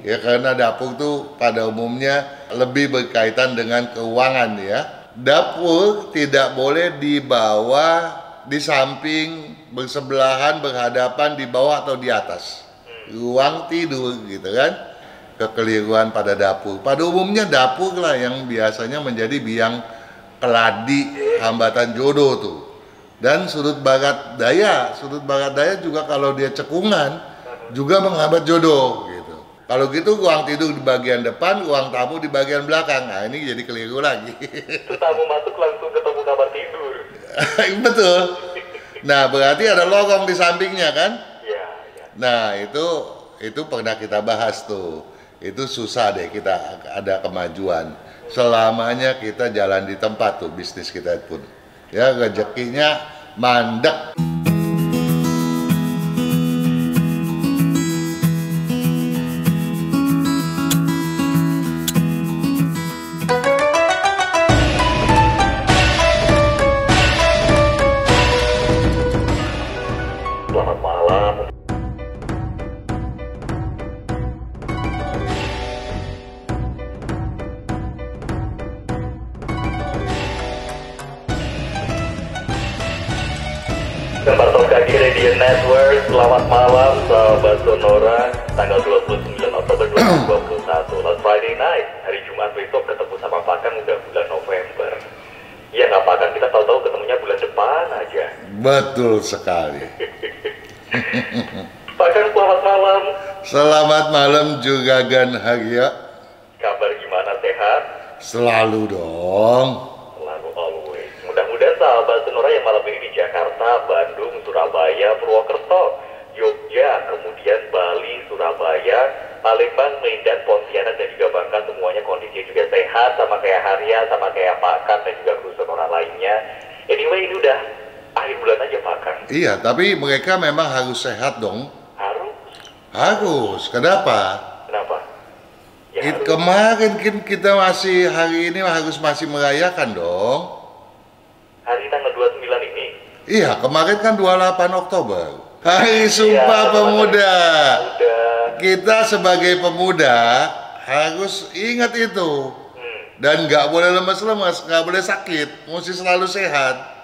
Ya, karena dapur tuh pada umumnya lebih berkaitan dengan keuangan ya. Dapur tidak boleh dibawa di samping, bersebelahan, berhadapan, di bawah atau di atas. Ruang tidur gitu kan. Kekeliruan pada dapur. Pada umumnya dapur lah yang biasanya menjadi biang keladi hambatan jodoh tuh. Dan sudut barat daya juga kalau dia cekungan juga menghambat jodoh gitu. Kalau gitu ruang tidur di bagian depan, ruang tamu di bagian belakang. Nah, ini jadi keliru lagi. Itu tamu masuk langsung ketemu kamar tidur. Betul. Nah, berarti ada lorong di sampingnya kan? Iya, iya. Nah, itu pernah kita bahas tuh. Itu susah deh kita ada kemajuan. Selamanya kita jalan di tempat tuh bisnis kita pun. Ya, rezekinya mandek. Selamat malam. Gambar Top Kaki Radio Network, selamat malam sahabat Sonora. Tanggal 29 Oktober 2021, last Friday night, hari Jumat besok ketemu sama Pakan udah bulan November. Ya nggak Pakan, kita tahu-tahu ketemunya bulan depan aja. Betul sekali. Pakan selamat malam. Selamat malam juga Gan Hagia. Kabar gimana, sehat? Selalu dong. Selalu always. Mudah-mudahan sahabat Sonora yang malam ini di Jakarta, Bandung, Surabaya, Purwokerto, Jogja, kemudian Bali, Surabaya, Palembang, Medan, Pontianak, dan juga Bangka, semuanya kondisinya juga sehat, sama kayak Harya, sama kayak Pakan, dan juga kru Sonora lainnya. Anyway, ini udah akhir bulan aja Pakan. Iya, tapi mereka memang harus sehat dong. Harus? Harus. Kenapa? Kenapa? Ya harus. Kemarin kan kita hari ini masih merayakan dong. Hari tanggal 29 ini. Iya, kemarin kan 28 Oktober. Hari Sumpah Pemuda. Udah. Kita sebagai pemuda harus ingat itu. Dan nggak boleh lemas-lemas, nggak boleh sakit, mesti selalu sehat.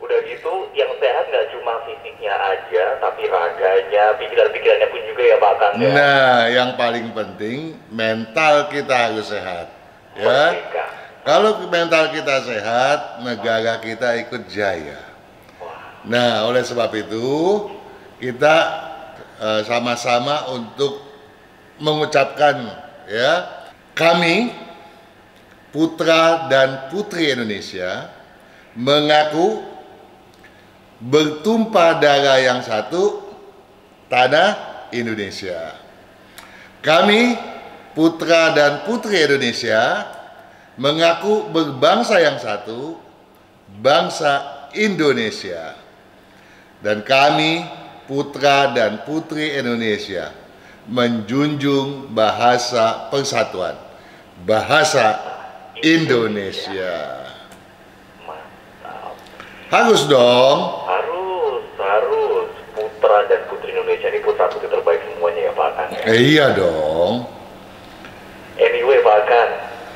Udah gitu, yang sehat nggak cuma fisiknya aja, tapi raganya, pikiran-pikirannya pun juga ya Pak Kang ya. Nah, yang paling penting mental kita harus sehat. Ya. Merdeka. Kalau mental kita sehat, negara kita ikut jaya. Nah, oleh sebab itu kita sama-sama untuk mengucapkan ya, kami putra dan putri Indonesia mengaku bertumpah darah yang satu, tanah Indonesia. Kami putra dan putri Indonesia mengaku berbangsa yang satu, bangsa Indonesia. Dan kami putra dan putri Indonesia menjunjung bahasa persatuan, bahasa Indonesia. Mantap. Harus dong. Harus. Putra dan putri Indonesia ini putra putri terbaik semuanya ya Pak Kang ya. Iya dong. Anyway Pak Kang,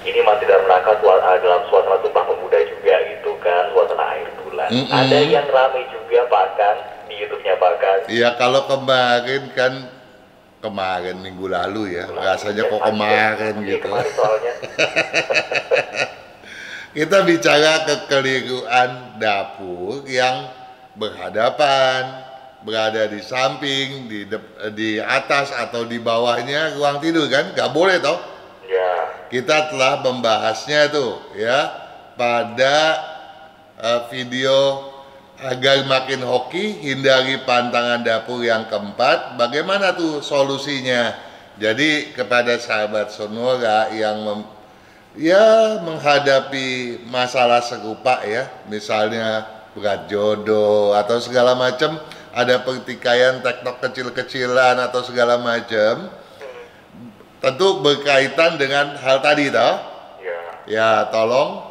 ini masih dalam rangka dalam suasana Sumpah Pemuda juga gitu kan, suasana akhir bulan. Ada yang ramai juga Pak Kang di YouTube-nya Pak Kang. Iya, kalau kemarin minggu lalu ya, rasanya kok kemarin Iya, gitu. kemarin soalnya. Kita bicara kekeliruan dapur yang berhadapan, berada di samping, di atas atau di bawahnya ruang tidur kan, nggak boleh toh. Ya. Kita telah membahasnya tuh ya pada video agar makin hoki, hindari pantangan dapur yang keempat. Bagaimana tuh solusinya? Jadi kepada sahabat Sonora yang menghadapi masalah serupa ya, misalnya berat jodoh atau segala macam, ada pertikaian tektok kecil-kecilan atau segala macam, tentu berkaitan dengan hal tadi toh. Ya, tolong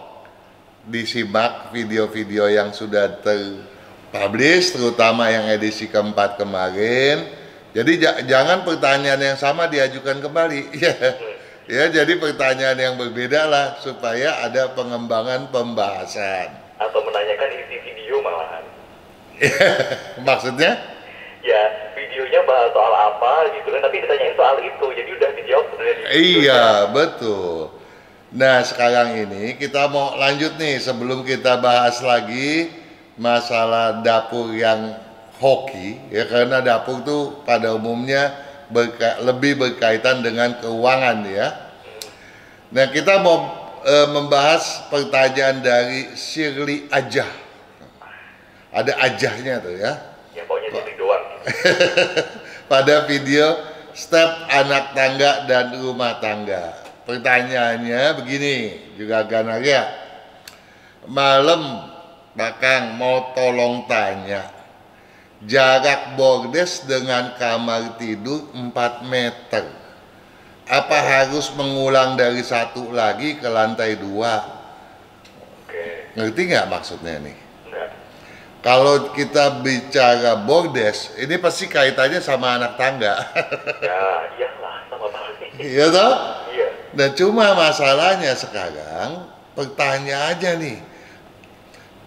disimak video-video yang sudah terpublish, terutama yang edisi keempat kemarin, Jadi jangan pertanyaan yang sama diajukan kembali. Ya. Ya, jadi pertanyaan yang berbeda lah supaya ada pengembangan pembahasan. Atau menanyakan isi video malahan. Maksudnya? Ya, videonya bahas soal apa gitu kan, tapi ditanyain soal itu, jadi udah dijawab sebenarnya di videonya. Iya, betul. Nah, sekarang ini kita mau lanjut nih sebelum kita bahas lagi masalah dapur yang hoki, ya karena dapur tuh pada umumnya lebih berkaitan dengan keuangan ya. Nah, kita mau membahas pertanyaan dari Shirley Ajah. Ada ajahnya tuh ya. Ya pokoknya jadi doang. Pada video step anak tangga dan rumah tangga. Pertanyaannya begini, juga Ganaria. Malam, Bakang mau tolong tanya. Jarak bordes dengan kamar tidur 4 meter. Apa harus mengulang dari satu lagi ke lantai 2? Oke. Ngerti nggak maksudnya nih? Enggak. Kalau kita bicara bordes, ini pasti kaitannya sama anak tangga. Ya, iyalah sama banget. Iya toh? Iya. Nah cuma masalahnya sekarang, pertanyaannya nih,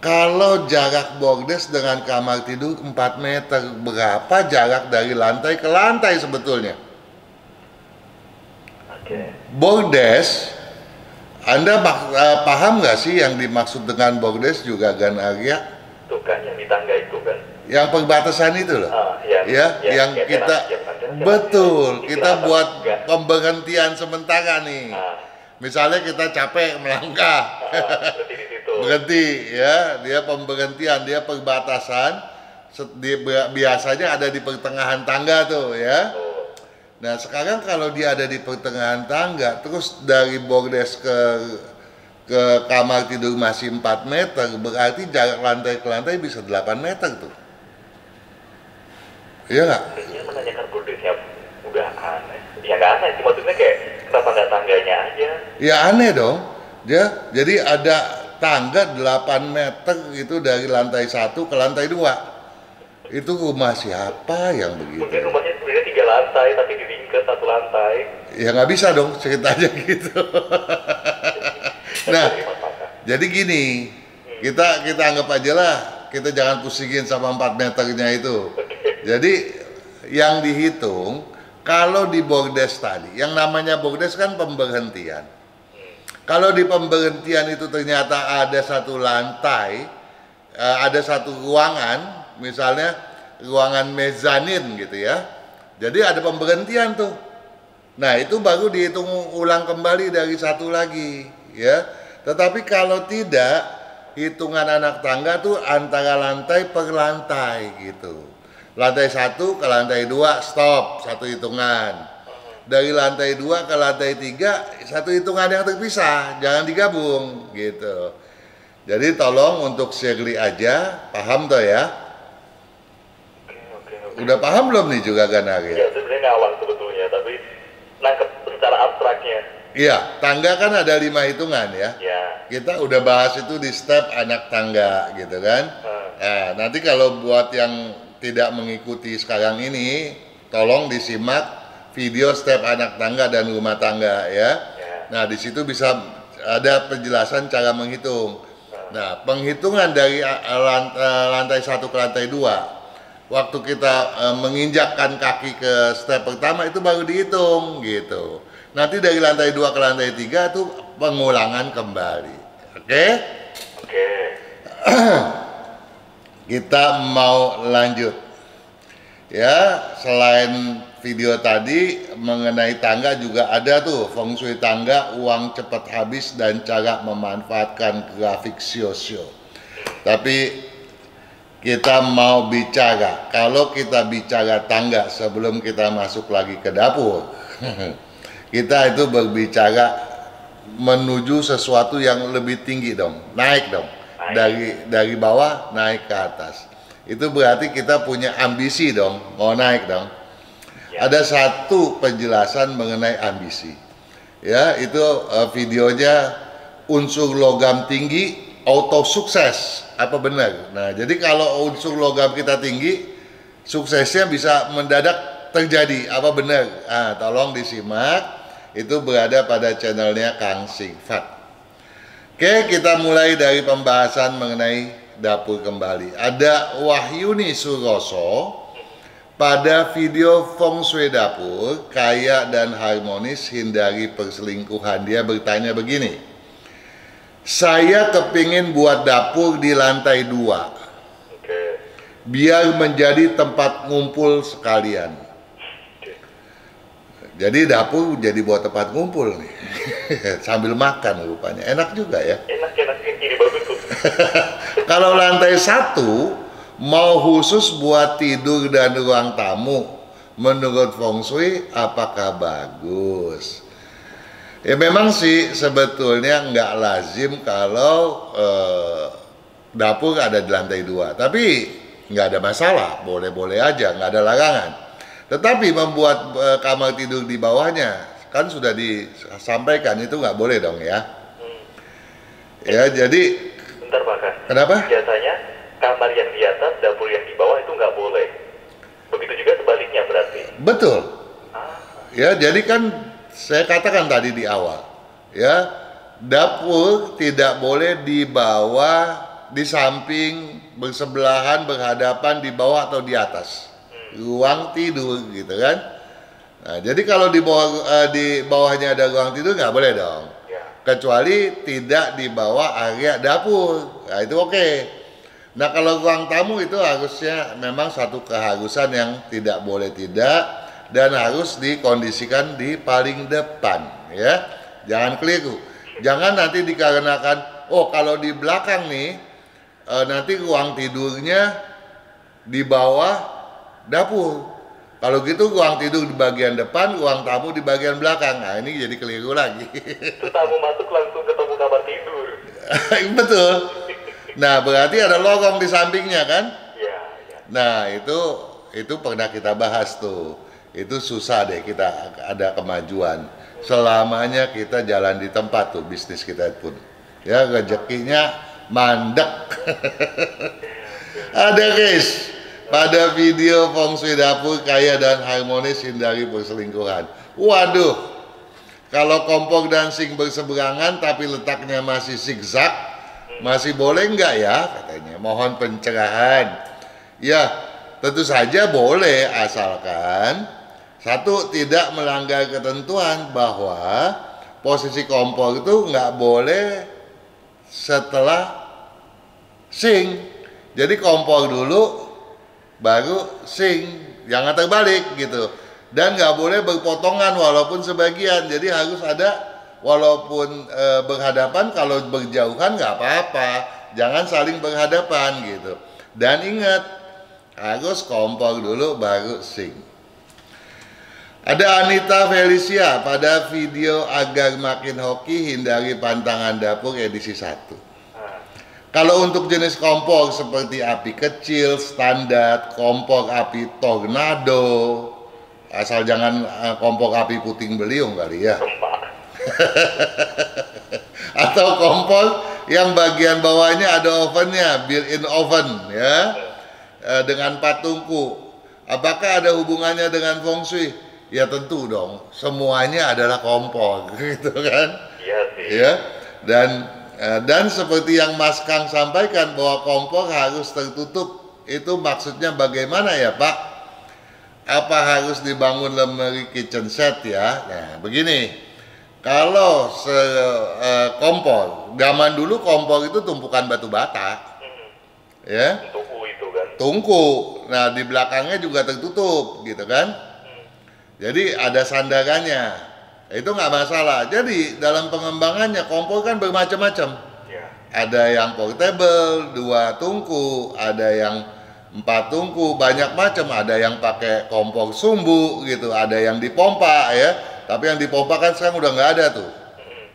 kalau jarak bordes dengan kamar tidur 4 meter, berapa jarak dari lantai ke lantai sebetulnya? Oke. Bordes, Anda paham nggak sih yang dimaksud dengan bordes juga Gan Arya? Tuh kan yang di tangga itu kan. Yang perbatasan itu loh. Yang kita betul, kita buat pemberhentian sementara nih. Misalnya kita capek melangkah, Berarti di situ. berhenti ya, dia pemberhentian, dia perbatasan, biasanya ada di pertengahan tangga tuh ya. Nah sekarang kalau dia ada di pertengahan tangga, terus dari bordes ke kamar tidur masih 4 meter, berarti jarak lantai ke lantai bisa 8 meter tuh. Iya nggak? Kayaknya menanyakan bordesnya udah aneh. Ya nggak aneh sih, maksudnya kayak kenapa nggak tangganya aja? Ya aneh dong. Jadi ada tangga 8 meter itu dari lantai 1 ke lantai 2. Itu rumah siapa yang begitu? Mungkin rumahnya sebenarnya 3 lantai, tapi diringkes 1 lantai. Ya nggak bisa dong ceritanya gitu. Nah, jadi gini, kita anggap aja lah, kita jangan pusingin sama 4 meternya itu. Jadi yang dihitung, kalau di bordes tadi, yang namanya bordes kan pemberhentian. Kalau di pemberhentian itu ternyata ada satu lantai, ada satu ruangan, misalnya ruangan mezanin gitu ya. Jadi ada pemberhentian tuh. Nah itu baru dihitung ulang kembali dari satu lagi ya. Tetapi kalau tidak, hitungan anak tangga tuh antara lantai per lantai gitu. Lantai 1 ke lantai 2 stop, satu hitungan. Dari lantai 2 ke lantai 3 satu hitungan yang terpisah, jangan digabung gitu. Jadi tolong untuk Shirley aja, paham toh ya? Oke. Udah paham belum nih juga Ganari? Ya sebenarnya ngawang sebetulnya, tapi nangkep secara abstraknya. Iya, tangga kan ada 5 hitungan ya. Ya. Kita udah bahas itu di step anak tangga gitu kan. Nah, nanti kalau buat yang tidak mengikuti sekarang ini, tolong disimak video step anak tangga dan rumah tangga ya. Nah, di situ bisa ada penjelasan cara menghitung. Nah, penghitungan dari lantai 1 ke lantai 2, waktu kita menginjakkan kaki ke step pertama itu baru dihitung gitu. Nanti dari lantai 2 ke lantai 3 itu pengulangan kembali. Oke? Oke. Kita mau lanjut. Ya, selain video tadi mengenai tangga juga ada tuh feng shui tangga, uang cepat habis dan cara memanfaatkan grafik sio-sio. Tapi kita mau bicara, kalau kita bicara tangga sebelum kita masuk lagi ke dapur, kita itu berbicara menuju sesuatu yang lebih tinggi dong, naik dong, dari bawah naik ke atas. Itu berarti kita punya ambisi dong, mau naik dong. Ada satu penjelasan mengenai ambisi, ya itu videonya unsur logam tinggi auto sukses, apa benar? Nah jadi kalau unsur logam kita tinggi, suksesnya bisa mendadak terjadi, apa benar? Tolong disimak, itu berada pada channelnya Kang Sifat. Oke, kita mulai dari pembahasan mengenai dapur kembali. Ada Wahyuni Suroso pada video Feng Shui dapur, kaya dan harmonis, hindari perselingkuhan. Dia bertanya begini, saya kepingin buat dapur di lantai 2. Biar menjadi tempat ngumpul sekalian. Jadi dapur jadi buat tempat ngumpul nih. Sambil makan rupanya. Enak juga ya. Enak ini bagus tuh. Kalau lantai 1 mau khusus buat tidur dan ruang tamu, menurut Feng Shui apakah bagus? Ya memang sih sebetulnya nggak lazim kalau dapur ada di lantai 2. Tapi nggak ada masalah, boleh-boleh aja, nggak ada larangan. Tetapi membuat kamar tidur di bawahnya, kan sudah disampaikan itu nggak boleh dong ya. Ya jadi. Bentar Pak. Kenapa? Biasanya kamar yang di atas, dapur yang di bawah itu nggak boleh. Begitu juga sebaliknya berarti. Betul. Ya jadi kan saya katakan tadi di awal, ya dapur tidak boleh di bawah, di samping, bersebelahan, berhadapan, di bawah atau di atas ruang tidur gitu kan. Nah, jadi kalau di bawahnya ada ruang tidur nggak boleh dong, kecuali tidak di bawah area dapur. Nah itu oke. Nah kalau ruang tamu itu harusnya memang satu keharusan yang tidak boleh tidak, dan harus dikondisikan di paling depan ya. Jangan keliru. Jangan nanti dikarenakan kalau di belakang nih nanti ruang tidurnya di bawah dapur. Kalau gitu ruang tidur di bagian depan, ruang tamu di bagian belakang. Nah ini jadi keliru lagi. Itu tamu masuk langsung ketemu kamar tidur. Betul. Nah berarti ada lorong di sampingnya kan? Iya. Nah itu pernah kita bahas tuh. Itu susah deh kita ada kemajuan. Selamanya kita jalan di tempat tuh bisnis kita pun. Ya rezekinya mandek. Ada guys, pada video Feng Shui dapur kaya dan harmonis, hindari perselingkuhan. Waduh, kalau kompor dan sink berseberangan tapi letaknya masih zigzag, masih boleh nggak ya katanya? Mohon pencerahan. Ya, tentu saja boleh asalkan satu, tidak melanggar ketentuan bahwa posisi kompor itu nggak boleh setelah sink. Jadi kompor dulu baru sink, jangan terbalik gitu. Dan nggak boleh berpotongan walaupun sebagian. Jadi harus ada walaupun berhadapan, kalau berjauhan nggak apa-apa. Jangan saling berhadapan gitu. Dan ingat, harus kompor dulu baru sink. Ada Anita Felicia pada video agar makin hoki, hindari pantangan dapur edisi 1. Kalau untuk jenis kompor seperti api kecil, standar, kompor api tornado, asal jangan kompor api puting beliung kali ya. Atau kompor yang bagian bawahnya ada ovennya, built-in oven ya, dengan 4 tungku. Apakah ada hubungannya dengan Feng Shui? Ya tentu dong, semuanya adalah kompor gitu kan. Iya sih. Ya, dan seperti yang Mas Kang sampaikan bahwa kompor harus tertutup, itu maksudnya bagaimana ya Pak? Apa harus dibangun lemari kitchen set ya? Nah begini, kalau kompor, zaman dulu kompor itu tumpukan batu bata, ya. Tungku itu kan. Tungku, nah di belakangnya juga tertutup gitu kan. Jadi ada sandarannya, itu nggak masalah. Jadi dalam pengembangannya kompor kan bermacam-macam. Ya. Ada yang portable 2 tungku, ada yang 4 tungku, banyak macam. Ada yang pakai kompor sumbu gitu, ada yang dipompa ya. Tapi yang dipompa kan sekarang udah nggak ada tuh.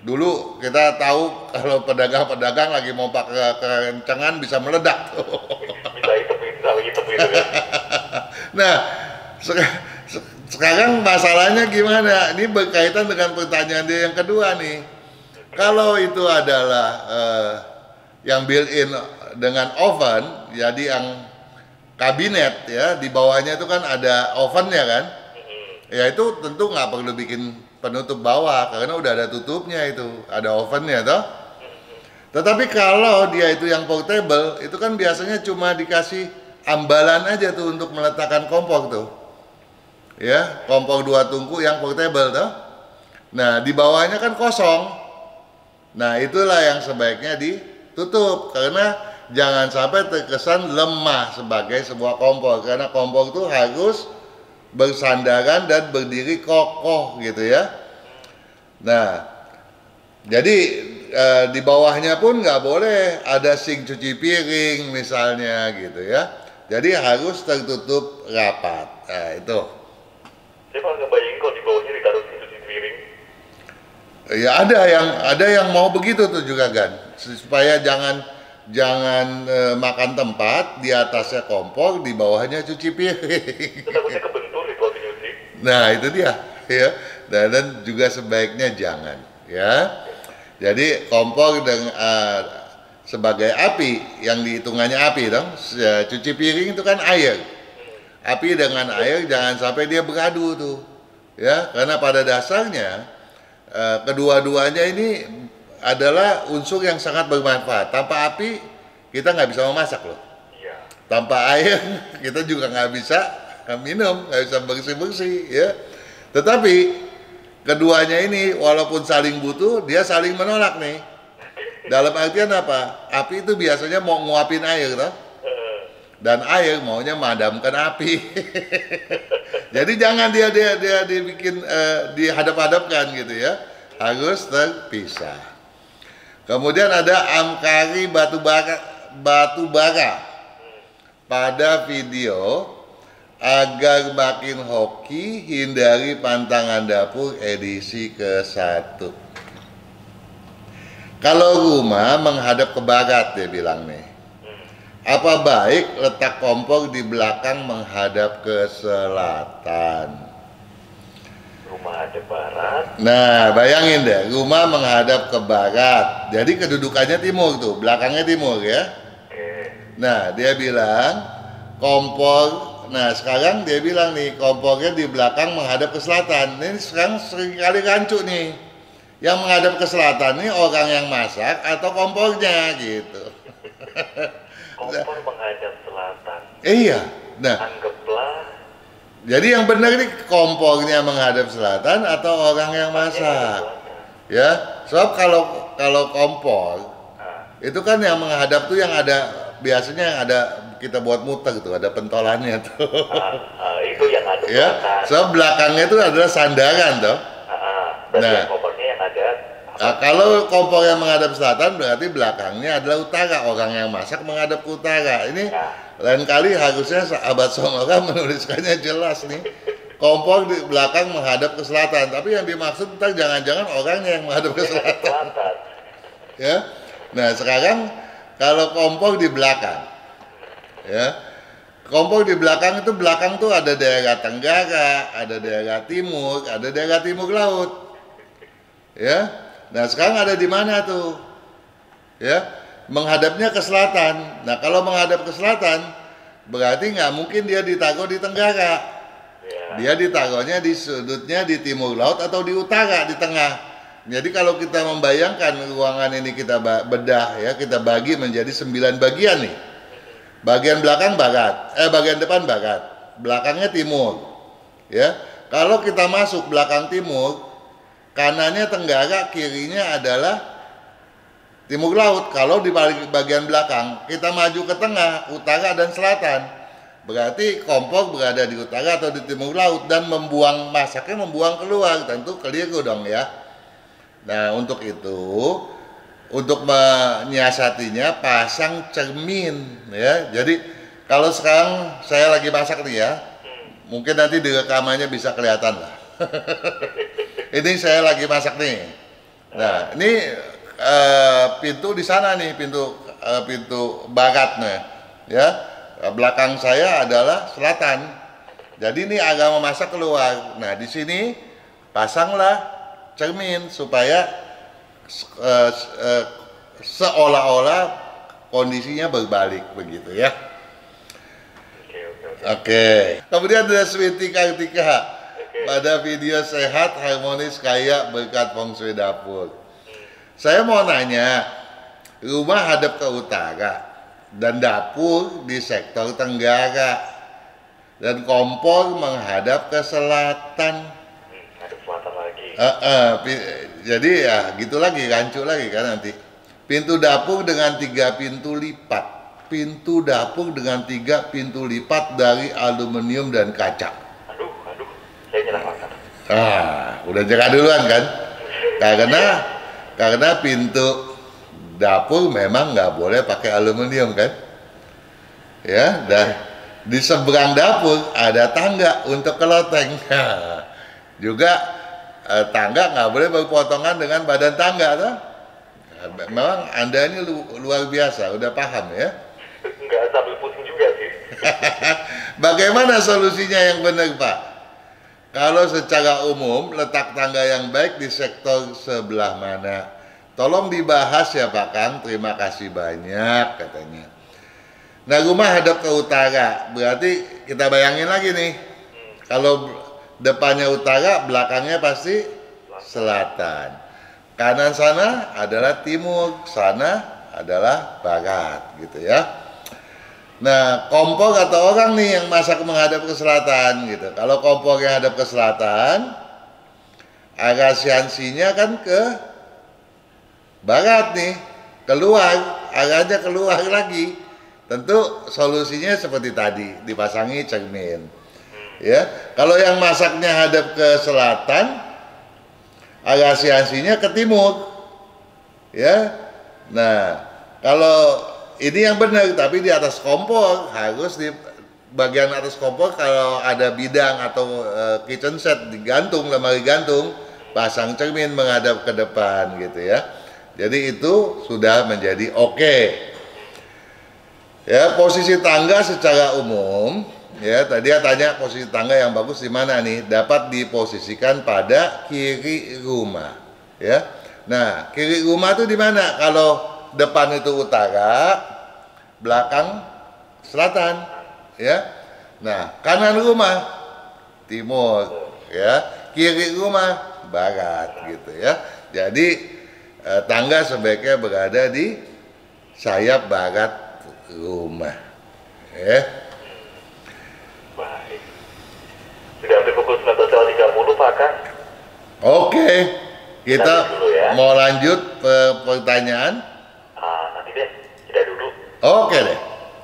Dulu kita tahu kalau pedagang-pedagang lagi pompa kekencangan bisa meledak tuh. Bisa itu kan. Nah, sekarang masalahnya gimana? Ini berkaitan dengan pertanyaan dia yang kedua nih. Kalau itu adalah yang built-in dengan oven, jadi yang kabinet ya, di bawahnya itu kan ada ovennya kan. Ya itu tentu nggak perlu bikin penutup bawah karena udah ada tutupnya itu, ada ovennya toh. Tetapi kalau dia itu yang portable, itu kan biasanya cuma dikasih ambalan aja tuh untuk meletakkan kompor tuh. Ya, kompor 2 tungku yang portable toh. Nah, di bawahnya kan kosong. Nah, itulah yang sebaiknya ditutup karena jangan sampai terkesan lemah sebagai sebuah kompor karena kompor itu harus bersandaran dan berdiri kokoh gitu ya. Nah, jadi di bawahnya pun nggak boleh ada sink cuci piring misalnya gitu ya. Jadi harus tertutup rapat. Nah, itu. Saya malah ngebayangin kalau di bawahnya ditaruh sink cuci piring. Ya ada yang mau begitu tuh juga kan, supaya jangan makan tempat, di atasnya kompor, di bawahnya cuci piring. Takutnya kebentur itu waktu nyuci. Nah itu dia ya, dan juga sebaiknya jangan ya. Jadi kompor dengan sebagai api yang dihitungannya api dong, cuci piring itu kan air. Api dengan air jangan sampai dia beradu tuh ya, karena pada dasarnya kedua-duanya ini adalah unsur yang sangat bermanfaat. Tanpa api kita nggak bisa memasak loh. Iya. Tanpa air kita juga nggak bisa minum, nggak bisa bersih-bersih ya. Tetapi keduanya ini walaupun saling butuh, dia saling menolak nih. Dalam artian apa? Api itu biasanya mau nguapin air toh. Dan air maunya memadamkan api. Jadi jangan dia dibikin dihadap-hadapkan gitu ya. Harus terpisah. Kemudian ada amkari batu bara pada video agar makin hoki, hindari pantangan dapur edisi ke-1. Kalau rumah menghadap ke barat dia bilang nih. Apa baik letak kompor di belakang menghadap ke selatan? Rumah ada barat. Nah, bayangin deh, rumah menghadap ke barat. Jadi kedudukannya timur tuh, belakangnya timur ya. Oke. Nah, dia bilang kompor. Nah, sekarang dia bilang nih, kompornya di belakang menghadap ke selatan. Ini sekarang sering kali rancu nih. Yang menghadap ke selatan nih orang yang masak atau kompornya gitu. Kompor menghadap selatan. Iya. Nah, Anggaplah jadi yang benar ini kompornya menghadap selatan atau orang yang masak. Ya, sebab kalau kompor itu kan yang menghadap tuh yang ada biasanya yang ada kita buat muter tuh, ada pentolannya tuh. Itu yang ada Ya, sebab belakangnya itu adalah sandaran tuh. Berarti Nah. yang kompornya yang ada. Nah, kalau kompor yang menghadap selatan berarti belakangnya adalah utara, orang yang masak menghadap ke utara. Ini lain kali harusnya sahabat Sonora menuliskannya jelas nih. Kompor di belakang menghadap ke selatan, tapi yang dimaksud ntar jangan-jangan orangnya yang menghadap ke selatan. Ya. Nah, sekarang kalau kompor di belakang. Ya. Kompor di belakang itu belakang tuh ada daerah Tenggara, ada daerah timur, ada daerah timur laut. Ya. Nah sekarang ada di mana tuh? Ya, menghadapnya ke selatan. Nah kalau menghadap ke selatan, berarti nggak mungkin dia ditaruh di Tenggara. Dia ditaruhnya di sudutnya di timur laut atau di utara, di tengah. Jadi kalau kita membayangkan ruangan ini kita bedah ya, kita bagi menjadi 9 bagian nih. Bagian belakang barat, bagian depan barat, belakangnya timur. Ya, kalau kita masuk belakang timur, kanannya Tenggara, kirinya adalah timur laut. Kalau di bagian belakang kita maju ke tengah, utara dan selatan, berarti kompor berada di utara atau di timur laut dan masaknya membuang keluar, tentu keliru dong ya. Nah untuk itu, untuk menyiasatinya pasang cermin ya. Jadi kalau sekarang saya lagi masak nih ya, mungkin nanti di rekamannya bisa kelihatan lah. Ini saya lagi masak nih. Nah, ini pintu di sana nih, pintu barat nih. Ya, belakang saya adalah selatan. Jadi ini agak memasak keluar. Nah, di sini pasanglah cermin supaya seolah-olah kondisinya berbalik begitu ya. Oke. Kemudian ada Switi Kartika. pada video sehat, harmonis, kaya berkat feng shui dapur. Saya mau nanya, rumah hadap ke utara dan dapur di sektor tenggara dan kompor menghadap ke selatan. Hadap selatan lagi. Jadi ya gitu lagi, rancu lagi kan nanti. Pintu dapur dengan 3 pintu lipat. Pintu dapur dengan 3 pintu lipat dari aluminium dan kaca. Aduh, saya nyerah makan. Udah jaga duluan kan? Karena pintu dapur memang nggak boleh pakai aluminium kan? Ya, dan di seberang dapur ada tangga untuk ke loteng. Juga tangga nggak boleh berpotongan dengan badan tangga, tuh. Memang Anda ini luar biasa, udah paham ya? Nggak sambil pusing juga sih. Bagaimana solusinya yang benar, Pak? Kalau secara umum letak tangga yang baik di sektor sebelah mana? Tolong dibahas ya Pak Kang, terima kasih banyak katanya. Nah, rumah hadap ke utara, berarti kita bayangin lagi nih. Kalau depannya utara, belakangnya pasti selatan. Kanan sana adalah timur, sana adalah barat gitu ya. Nah, kompor atau orang nih yang masak menghadap ke selatan gitu. Kalau kompornya hadap ke selatan, arah siansinya kan ke barat nih, arahnya keluar lagi. Tentu solusinya seperti tadi, dipasangi cermin. Ya, kalau yang masaknya hadap ke selatan, arah siansinya ke timur. Ya. Nah, kalau ini yang benar, tapi di atas kompor harus di bagian atas kompor kalau ada bidang atau kitchen set digantung, lemari gantung, pasang cermin menghadap ke depan gitu ya. Jadi itu sudah menjadi oke. Ya, posisi tangga secara umum, ya tadi ya tanya posisi tangga yang bagus di mana nih? Dapat diposisikan pada kiri rumah, ya. Nah, kiri rumah itu di mana? Kalau depan itu utara, belakang selatan, ya. Nah, kanan rumah timur, ya. Kiri rumah barat, gitu ya. Jadi tangga sebaiknya berada di sayap barat rumah, ya. Baik. Sudah hampir pukul 19.30 Pak Kang. Oke, kita dulu ya. mau lanjut pertanyaan. Nanti deh, jeda dulu. Oke deh.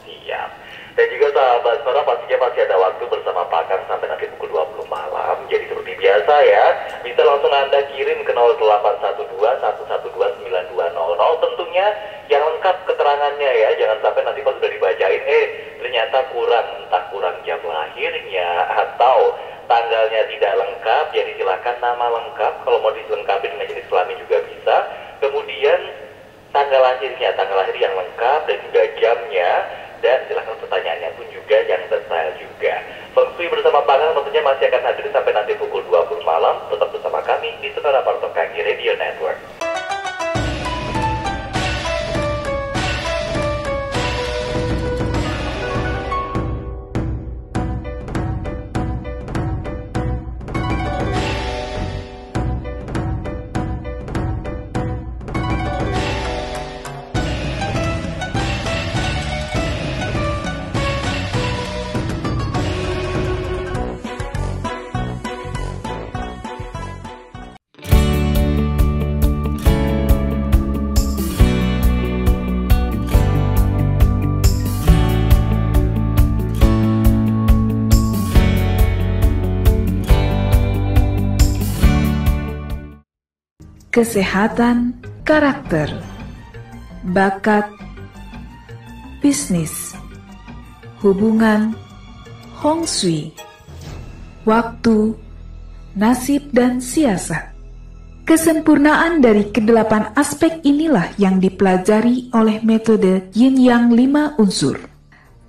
Siap. Dan juga sahabat Sonora pastinya masih ada waktu bersama Pak Kang sampai nanti pukul 20 malam. Jadi seperti biasa ya, bisa langsung Anda kirim ke 0812-112-9200 tentunya yang lengkap keterangannya ya. Jangan sampai nanti pas sudah dibacain, ternyata entah kurang jam lahirnya atau tanggalnya tidak lengkap. Jadi silakan nama lengkap, kalau mau dilengkapi dengan jenis kelamin juga bisa. Kemudian tanggal lahir yang lengkap dan juga jamnya. Dan silahkan pertanyaannya pun juga yang detail juga. Feng Shui bersama Pak Kang tentunya masih akan hadir sampai nanti pukul 20 malam. Tetap bersama kami di Sonora Partok Kaki Radio Network. Kesehatan, karakter, bakat, bisnis, hubungan, Feng Shui, waktu, nasib dan siasat. Kesempurnaan dari kedelapan aspek inilah yang dipelajari oleh metode Yin Yang 5 unsur,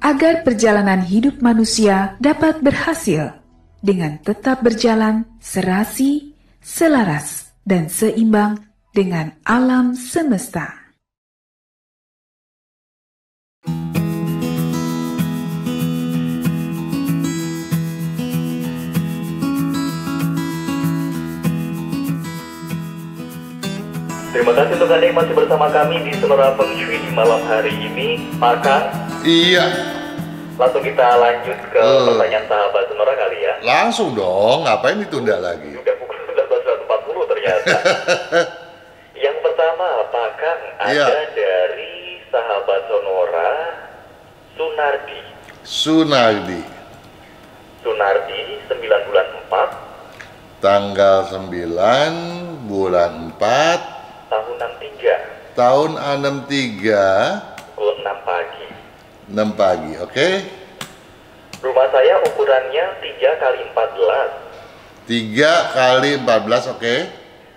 agar perjalanan hidup manusia dapat berhasil dengan tetap berjalan serasi, selaras, dan seimbang dengan alam semesta. Terima kasih untuk Anda yang masih bersama kami di Sonora Feng Shui di malam hari ini, Pak Kang. Iya. Langsung kita lanjut ke pertanyaan sahabat Sonora kali ya. Langsung dong, ngapain ditunda lagi? Sudah pukul 19.40 ternyata. Yang pertama, Pak Kang, Iya. ada dari sahabat Sonora, Sunardi. Sunardi, Sunardi, 9 bulan 4, tanggal 9 bulan 4 tahun 63, tahun 63 pukul 6 pagi. 6 pagi, oke? Rumah saya ukurannya 3 kali 14. 3 kali 14, oke?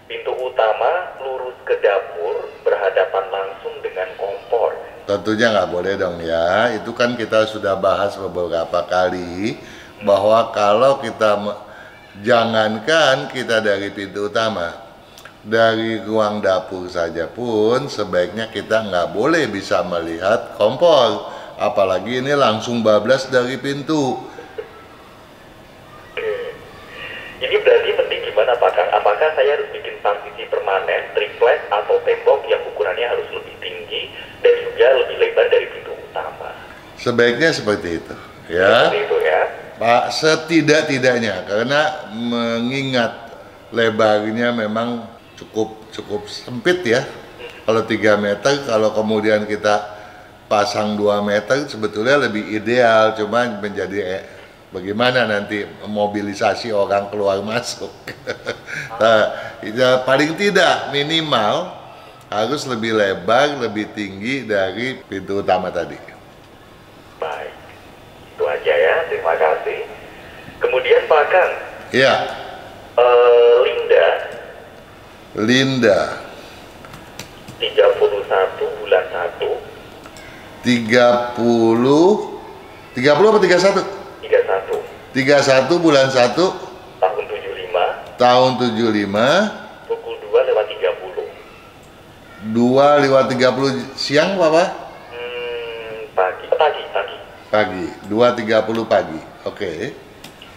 Pintu utama lurus ke dapur, berhadapan langsung dengan kompor. Tentunya nggak boleh dong ya. Itu kan kita sudah bahas beberapa kali bahwa kalau kita jangankan kita dari pintu utama, dari ruang dapur saja pun sebaiknya kita nggak boleh bisa melihat kompor. Apalagi ini langsung bablas dari pintu. Ini berarti penting gimana Pak Kang? Apakah saya harus bikin partisi permanen, triplex, atau tembok yang ukurannya harus lebih tinggi dan juga lebih lebar dari pintu utama? Sebaiknya seperti itu, ya. Seperti itu ya. Pak, setidak-tidaknya karena mengingat lebarnya memang cukup sempit ya. Kalau 3 meter, kalau kemudian kita pasang 2 meter sebetulnya lebih ideal, cuma menjadi bagaimana nanti mobilisasi orang keluar masuk. Nah, ya, paling tidak minimal harus lebih lebar, lebih tinggi dari pintu utama tadi. Baik, itu aja ya, terima kasih. Kemudian Pak Kang, Iya, Linda, Linda, 31 bulan 1, 30 apa 31? 31, 31 bulan 1 tahun 75, tahun 75, pukul 2:30. 2:30 siang Papa? Pagi. Pagi, 2:30 pagi. Oke.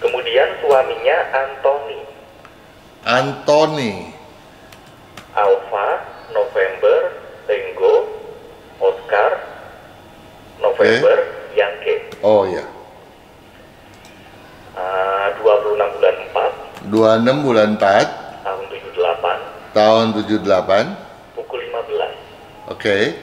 Kemudian suaminya Anthony, Anthony, Alpha, November, Tango, Oscar, November, Yankee. oh ya, 26 bulan 4, 26 bulan 4 tahun 78, tahun 78. pukul 15. Oke.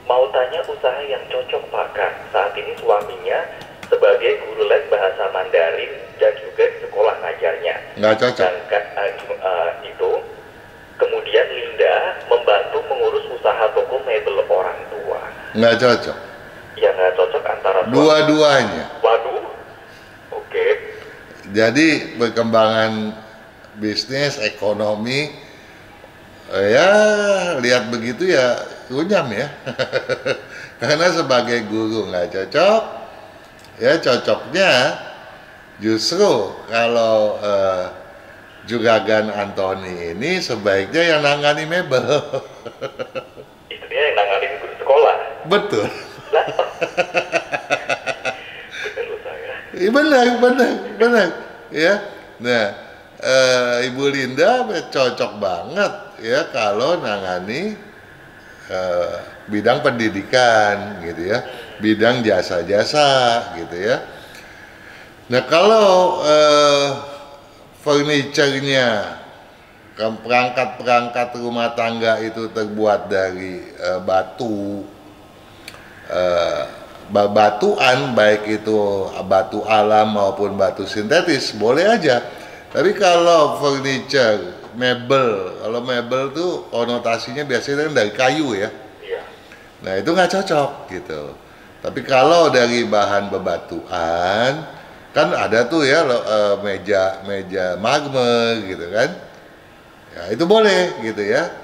Mau tanya usaha yang cocok Pak Kang. Saat ini suaminya sebagai guru les bahasa Mandarin dan juga di sekolah ngajarnya. Nggak cocok. Sedangkan itu, kemudian Linda membantu mengurus usaha toko mebel orang tua. Nggak cocok. Ya nggak cocok antara Dua-duanya. Waduh, oke. Jadi perkembangan bisnis, ekonomi, ya lihat begitu ya runyam ya. Karena sebagai guru nggak cocok, ya cocoknya justru kalau Juragan Anthony ini sebaiknya yang nangani mebel. Itu dia yang nanganin guru sekolah. Betul. Lah, bener loh saya. Iya, benar. Ya, nah Ibu Linda cocok banget ya kalau nangani bidang pendidikan gitu ya, bidang jasa-jasa gitu ya. Nah kalau furniturnya, perangkat-perangkat rumah tangga itu terbuat dari batuan, baik itu batu alam maupun batu sintetis, boleh aja. Tapi kalau furniture, kalau mebel tuh konotasinya biasanya dari kayu ya. Iya. Nah itu nggak cocok gitu. Tapi kalau dari bahan bebatuan, kan ada tuh ya meja marmer gitu kan. Ya itu boleh gitu ya.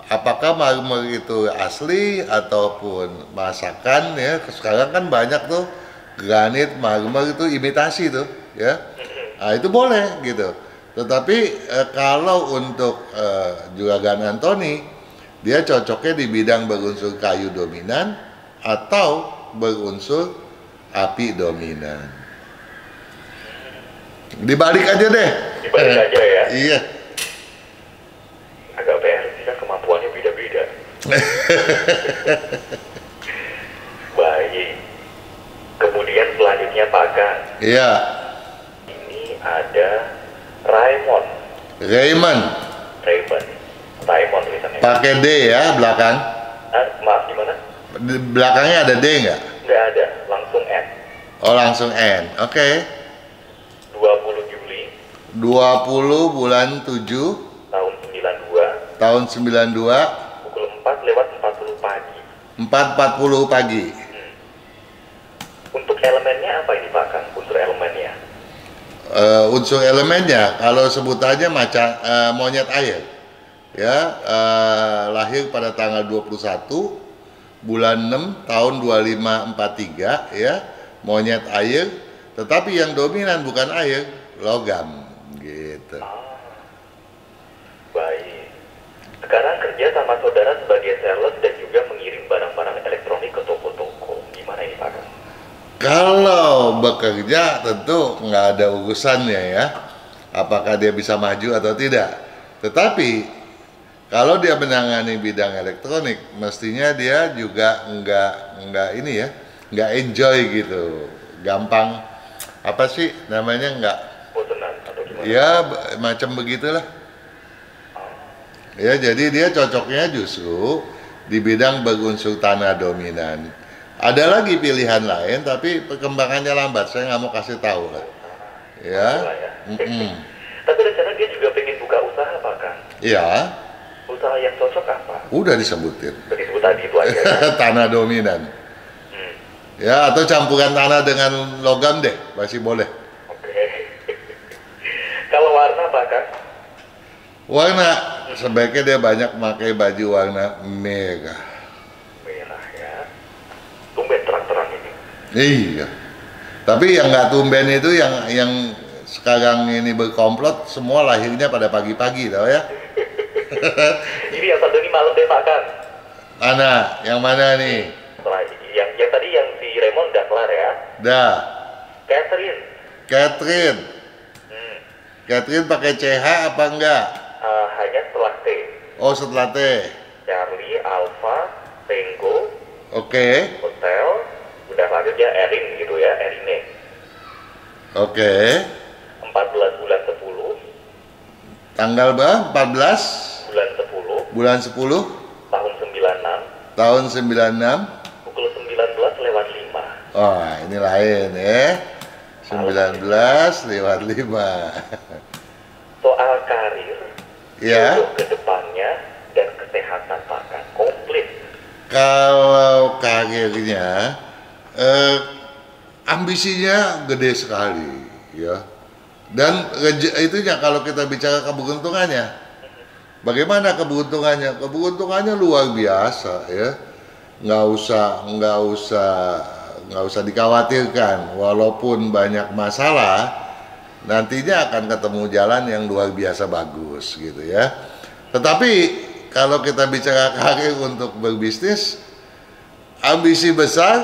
Apakah marmer itu asli ataupun masakan ya? Sekarang kan banyak tuh granit, marmer itu imitasi tuh ya. Nah itu boleh gitu. Tetapi kalau untuk Juragan Anthony, dia cocoknya di bidang berunsur kayu dominan atau berunsur api dominan. Dibalik aja deh. Dibalik aja ya. Iya. Agak PR sih kan kemampuan Baik. Kemudian selanjutnya Pak Kang, Iya, ini ada Raymond. Raymond. Raymond tulisannya. Pakai D ya belakang. Maaf, gimana? Di belakangnya ada D nggak? Nggak ada, langsung N. Oh, langsung N. Oke. 20 Juli 20 bulan 7 tahun 92 tahun 92 pukul 4:40 pagi. 4.40 pagi. Untuk elemennya apa ini Pak Kang? Unsur elemennya? Unsur elemennya kalau sebutannya macan monyet air. Ya, lahir pada tanggal 21 bulan 6 tahun 2543 ya, monyet air, tetapi yang dominan bukan air, logam gitu. Baik. Sekarang kerja sama saudara sebagai sales dan juga mengirim barang-barang elektronik ke toko-toko. Gimana ini Pak Kang? Kalau bekerja tentu nggak ada urusannya ya, apakah dia bisa maju atau tidak. Tetapi kalau dia menangani bidang elektronik, mestinya dia juga nggak ini ya, nggak enjoy gitu, gampang apa sih namanya nggak? Bosenan atau gimana? Ya macam begitulah. Ya jadi dia cocoknya justru di bidang berunsur tanah dominan. Ada lagi pilihan lain, tapi perkembangannya lambat. Saya nggak mau kasih tahu lah. Ya. Tapi rencana dia juga pengen buka usaha Pak Kang. Iya. Usaha yang cocok apa? Udah disebutin. Udah disebut tadi itu aja ya? Tanah dominan. Ya, atau campuran tanah dengan logam deh, masih boleh. Oke. Kalau warna Pak Kang? Warna, sebaiknya dia banyak pakai baju warna merah. Merah ya. Tumben terang-terang ini. Iya. Tapi yang nggak tumben itu yang sekarang ini berkomplot semua lahirnya pada pagi-pagi, tau ya? Ini yang satu ini malam deh Pak Kang. Mana? Yang mana nih? Setelah yang tadi yang si Raymond udah kelar ya. Dah. Catherine. Catherine. Catherine pakai CH apa enggak? Hanya setelah T. Oh, setelah T. Charlie, Alpha, Tango, Oke. Hotel, udah lanjutnya Erin gitu ya, Erine. Oke. 14 bulan 10. Tanggal berapa? 14 Bulan 10. bulan 10 Tahun 96. tahun 96. Pukul 19:05. Oh, ini lain ya. 19:05. Soal karir, Ya. jodoh ke depannya dan kesehatan Pak Kang komplit. Kalau karirnya ambisinya gede sekali ya. Dan itunya kalau kita bicara keberuntungannya. Bagaimana keberuntungannya? Keberuntungannya luar biasa ya. Nggak usah dikhawatirkan. Walaupun banyak masalah, nantinya akan ketemu jalan yang luar biasa bagus gitu ya. Tetapi kalau kita bicara karir untuk berbisnis, ambisi besar,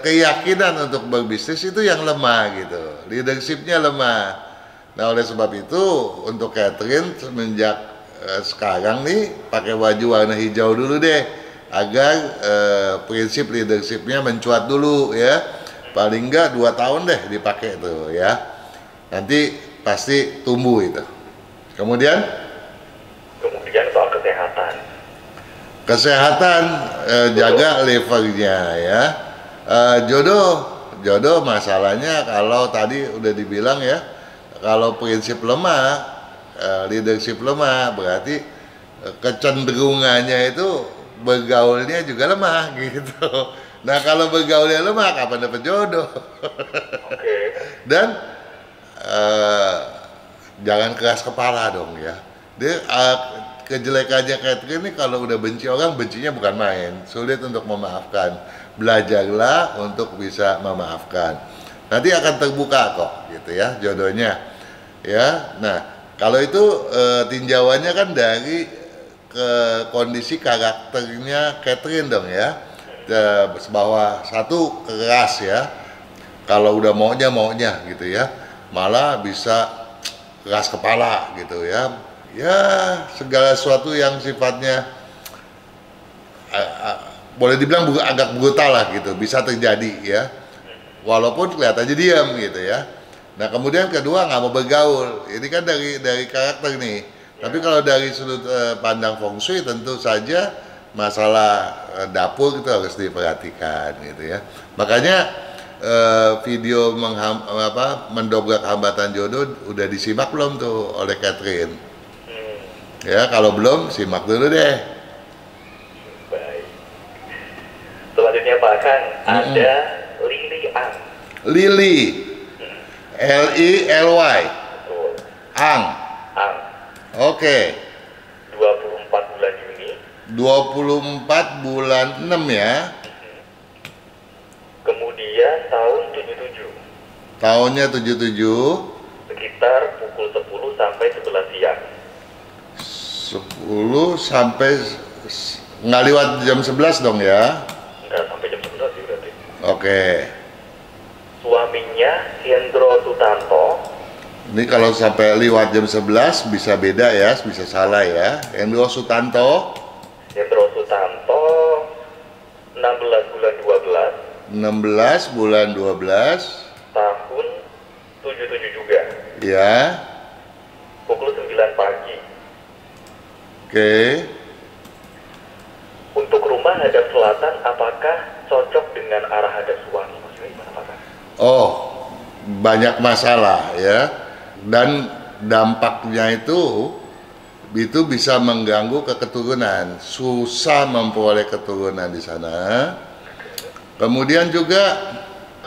keyakinan untuk berbisnis itu yang lemah gitu, leadershipnya lemah. Nah oleh sebab itu untuk Catherine semenjak sekarang nih pakai baju warna hijau dulu deh, agar prinsip leadershipnya mencuat dulu ya. Paling enggak 2 tahun deh dipakai tuh ya, nanti pasti tumbuh itu. Kemudian soal kesehatan, jaga levelnya ya. Jodoh masalahnya kalau tadi udah dibilang ya, kalau prinsip lemah, leadership lemah, berarti kecenderungannya itu bergaulnya juga lemah gitu. Nah kalau bergaulnya lemah, kapan dapat jodoh? Dan jangan keras kepala dong ya. Dia kejelekannya Catherine ini kalau udah benci orang, bencinya bukan main, sulit untuk memaafkan. Belajarlah untuk bisa memaafkan. Nanti akan terbuka kok gitu ya jodohnya. Ya. Nah, kalau itu tinjauannya kan dari kondisi karakternya Catherine dong ya. Bahwa satu keras ya. Kalau udah maunya gitu ya. Malah bisa keras kepala gitu ya. Ya segala sesuatu yang sifatnya boleh dibilang agak brutal lah gitu, bisa terjadi ya, walaupun kelihatannya diam gitu ya. Nah kemudian kedua nggak mau bergaul, ini kan dari karakter nih. Tapi kalau dari sudut pandang feng shui tentu saja masalah dapur itu harus diperhatikan gitu ya. Makanya video mendobrak hambatan jodoh udah disimak belum tuh oleh Catherine? Ya kalau belum simak dulu deh. Baik. Selanjutnya Pak Kang, ada Lily Ang. Lily, Lily, Betul. Ang. Ang. Oke. 24 bulan Juni. 24 bulan 6 ya. Kemudian tahun 77. Tahunnya 77. Sekitar pukul 10 sampai 11 siang. 10 sampai nggak lewat jam 11 dong ya. Enggak sampai jam 11 sih berarti. Oke. Suaminya Hendro Sutanto. Ini kalau sampai lewat jam 11 bisa beda ya, bisa salah ya. Hendro Sutanto. Hendro Sutanto 16 bulan 12. 16 bulan 12. Tahun 77 juga. Ya. Pukul 9 pagi. Oke. Untuk rumah hadap selatan, apakah cocok dengan arah hadap suami? Maksudnya gimana Pak? Oh, banyak masalah ya. Dan dampaknya itu bisa mengganggu keturunan. Susah memperoleh keturunan di sana. Kemudian juga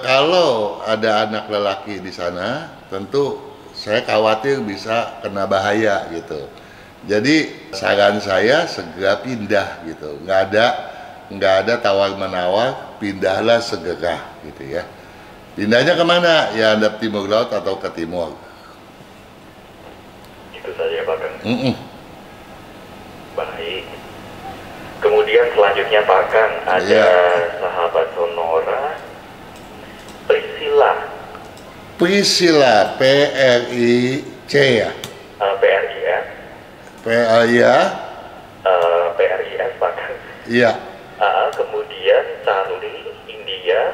kalau ada anak lelaki di sana, tentu saya khawatir bisa kena bahaya gitu. Jadi saran saya segera pindah gitu. Nggak ada tawar menawar, pindahlah segera gitu ya. Pindahnya kemana? Ya hadap timur laut atau ke timur. Itu saja Pak Kang. Baik. Kemudian selanjutnya Pak Kang, ada sahabat Sonora Priscilla. Priscilla, PRIC ya? PRIS. Ya? PRIS Pak Kang. Iya. Kemudian Charlie India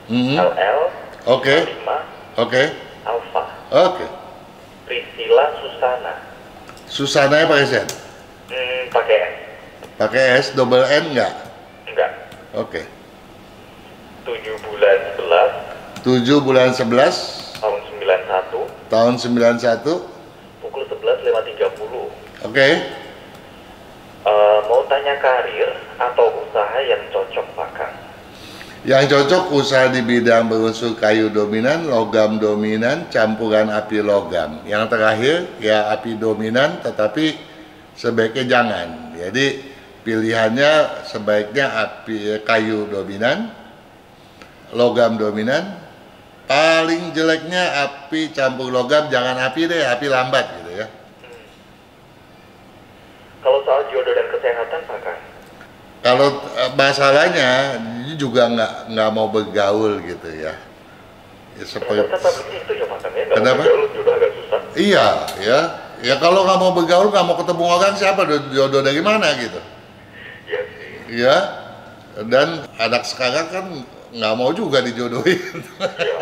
LL Oke. 5 Oke. Alpha. Oke. Priscilla Susana. Susananya pakai Z? Pakai S. Pakai S, double N nggak? Enggak. Oke. 7 bulan 11 7 bulan 11 tahun 91 tahun 91. pukul 11:30. Oke. Mau tanya karir atau usaha yang cocok Pak Kang? Yang cocok usaha di bidang berunsur kayu dominan, logam dominan, campuran api logam. Yang terakhir ya api dominan, tetapi sebaiknya jangan. Jadi pilihannya sebaiknya api kayu dominan, logam dominan. Paling jeleknya api campur logam, jangan api deh, api lambat gitu ya. Kalau soal jodoh dan kesehatan Pak Kang? Kalau masalahnya ini juga nggak mau bergaul gitu ya. Seperti itu ya Pak Kang ya, nggak kenapa? mau bergaul jodoh agak susah. Iya ya. Ya kalau nggak mau bergaul, nggak mau ketemu orang, siapa jodoh dari mana gitu? Iya sih. Iya. Dan anak sekarang kan nggak mau juga dijodohin. Iya.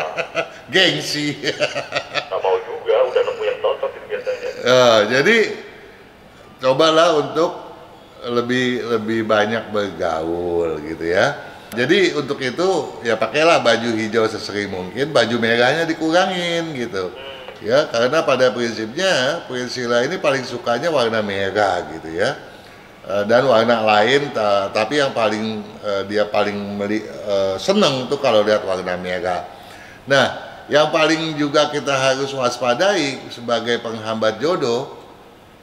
Gengsi. Nggak mau juga, udah nemu yang cocok gitu biasanya. Ya, jadi cobalah untuk lebih banyak bergaul gitu ya. Jadi untuk itu ya pakailah baju hijau sesering mungkin, baju merahnya dikurangin gitu. Ya, karena pada prinsipnya Priscilla ini paling sukanya warna merah gitu ya. Dan warna lain, tapi yang paling dia paling seneng tuh kalau lihat warna merah. Nah, yang paling juga kita harus waspadai sebagai penghambat jodoh,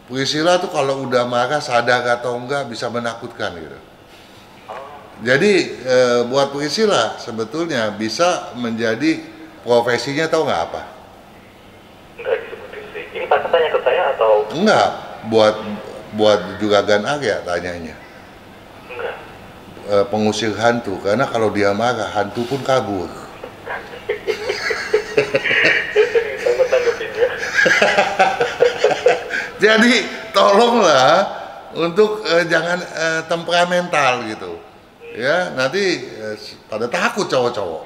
Priscilla tuh kalau udah marah sadar atau enggak bisa menakutkan gitu. Jadi buat Priscilla sebetulnya bisa menjadi profesinya, tahu nggak apa? Enggak disebutin sih. Ini Pak tanya ke saya atau? Enggak, buat juragan Arya tanyanya. Enggak. Pengusir hantu, karena kalau dia marah hantu pun kabur. Takut nanggepinnya. Jadi tolonglah untuk jangan temperamental gitu. Ya, nanti pada takut cowok-cowok.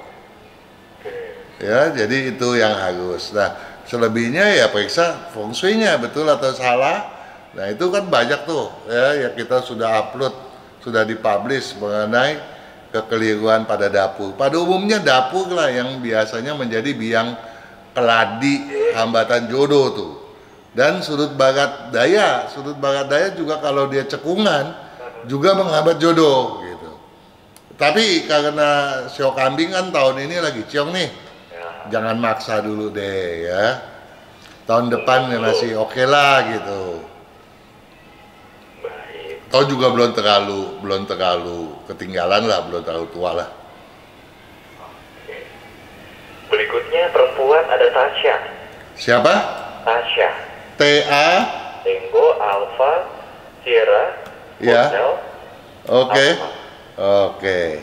Ya, jadi itu yang harus. Nah, selebihnya ya periksa feng shui-nya betul atau salah. Nah, itu kan banyak tuh ya yang kita sudah upload, sudah dipublish mengenai kekeliruan pada dapur. Pada umumnya dapur lah yang biasanya menjadi biang keladi hambatan jodoh tuh. Dan sudut barat daya juga kalau dia cekungan juga menghambat jodoh gitu. Tapi karena show kambing kan tahun ini lagi ciong nih, jangan maksa dulu deh ya. Tahun depan ya masih oke lah gitu. Atau juga belum terlalu ketinggalan lah, belum terlalu tua lah. Berikutnya perempuan ada Tasya. Siapa? Tasya. TA. Tango, Alpha, Sierra, Ya. Hotel, Oke. Alpha. Oke.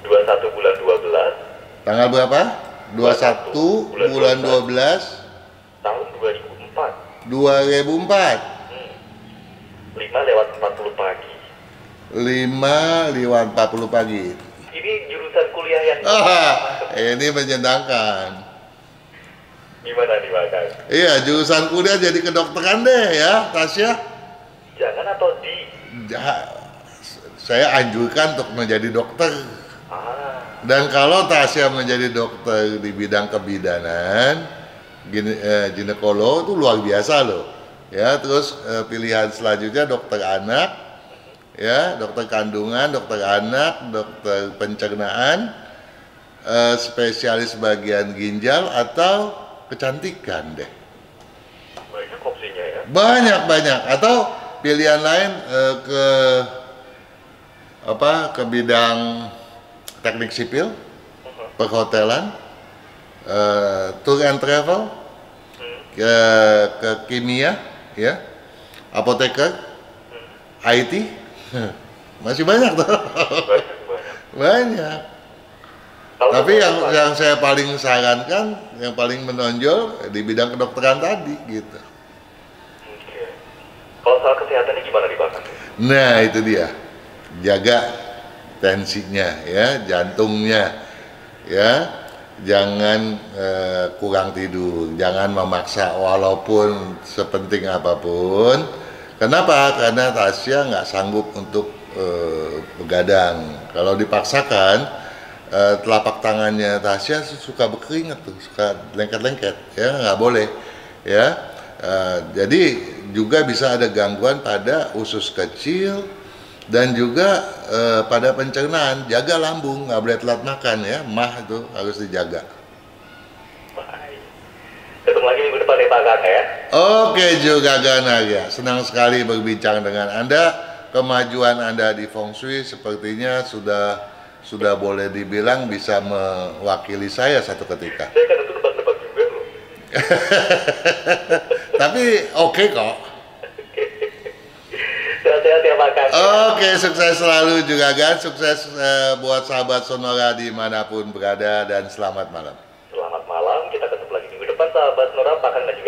21 bulan 12 Tanggal berapa? 21 bulan 12 tahun 2004. 2004. 5:40 pagi. 5:40 pagi. Ini jurusan kuliah yang Ini menyenangkan. gimana nih Bang? Iya, jurusan kuliah jadi kedokteran deh ya, Tasya. Jangan atau di? Saya anjurkan untuk menjadi dokter. Ah, Dan kalau Tasya menjadi dokter di bidang kebidanan, ginekolog itu luar biasa loh. Ya, terus pilihan selanjutnya dokter anak, ya, dokter kandungan, dokter anak, dokter pencernaan, spesialis bagian ginjal atau kecantikan deh. banyak opsinya ya. Banyak atau pilihan lain ke bidang teknik sipil, perhotelan, tour and travel, ke kimia, ya, apoteker, IT, masih banyak tuh. Banyak. Tapi yang saya paling sarankan, yang paling menonjol di bidang kedokteran tadi gitu. Oke. Kalau soal kesehatannya gimana nih Bang? Nah itu dia, jaga tensinya ya, jantungnya ya, jangan kurang tidur, jangan memaksa walaupun sepenting apapun. Kenapa? Karena Tasya nggak sanggup untuk begadang. Kalau dipaksakan, telapak tangannya Tasya suka berkeringat tuh, suka lengket-lengket, ya nggak boleh ya. Jadi juga bisa ada gangguan pada usus kecil dan juga pada pencernaan. Jaga lambung, nggak boleh telat makan ya, mah itu harus dijaga. Baik. Ketemu lagi minggu depan ya Pak Kakak ya. Oke juga Ganaria, senang sekali berbincang dengan Anda. Kemajuan Anda di Feng Shui sepertinya sudah boleh dibilang bisa mewakili saya satu ketika. Saya kan itu nebak-nebak juga loh. Tapi oke kok. Sehat-sehat ya Pak Kakak. Oke, sukses selalu juga kan. Sukses buat sahabat Sonora dimanapun berada dan selamat malam. Selamat malam, kita ketemu lagi minggu depan sahabat Sonora, Pak Kakak juga